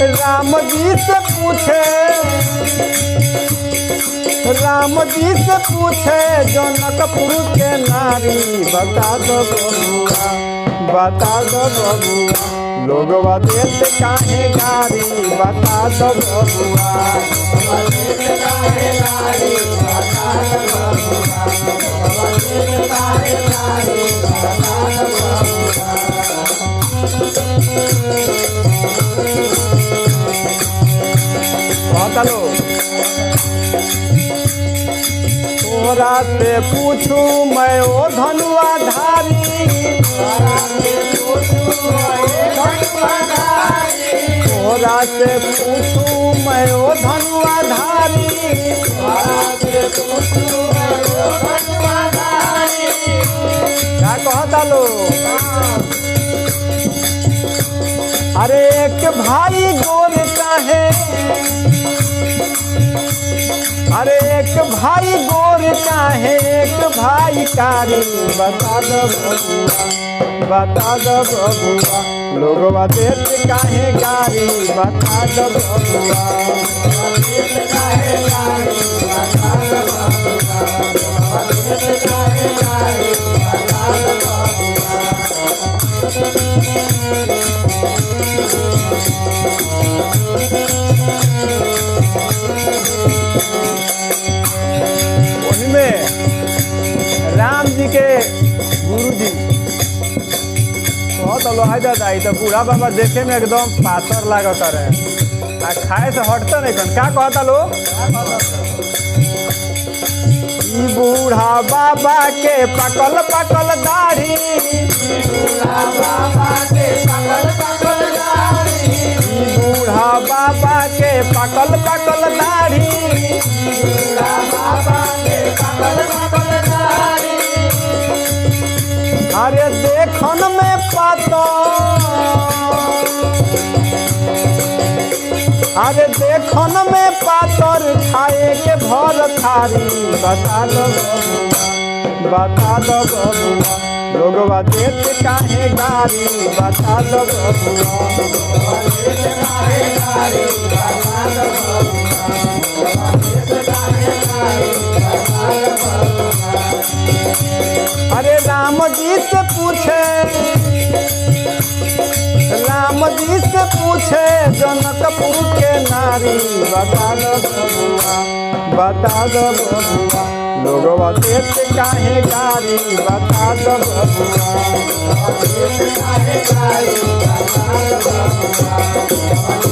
राम जी से पूछे, राम जी से पूछे जनकपुर के नारी, बता दो बबुआ, बता दो बबुआ, लोगवा देत काहे गारी, बता दो बबुआ, देत काहे गारी, बता दो बबुआ, देत काहे गारी, बता दो बबुआ। तोरा से पूछूं मैं ओ धनुआ धारी, तोरा से पूछूं मैं ओ धनुआ धारी, क्या कहता लो? अरे एक भाई गोर काहे, अरे एक भाई गोर काहे एक भाई कारी, बता दो बबुआ, बता दो बबुआ, लोगवा देत काहे गारी, बता दो बबुआ, देत काहे गारी, बता दो बबुआ, देत काहे गारी, बता दो बबुआ। राम जी के गुरु जी बहुत लोहा दादा, तो बूढ़ा बाबा देखे में एकदम पाथर लागत रहे, आ खाए से हटता नहीं कन। क्या कहता लो? ई बूढ़ा बाबा के पकल पकल दाढ़ी, बूढ़ा बाबा के पकल पकल दाढ़ी, ई बूढ़ा बाबा के पकल पकल दाढ़ी, बूढ़ा बाबा के पकल पकल दाढ़ी। अरे देखन में पातो, अरे देखन में पातर, खाए के भर थारी, बता दो बबुआ, बता दो बबुआ, लोगवा देत काहे गारी, बता दो बबुआ, देत काहे गारी, बता दो बबुआ, देत काहे गारी, बता दो बबुआ। अरे राम जी से पूछे, राम जी से पूछे जनकपुर के नारी, बता दो बबुआ, बता दो बबुआ, लोगवा देत काहे गारी, बता दो बबुआ, देत काहे गारी, बता दो बबुआ।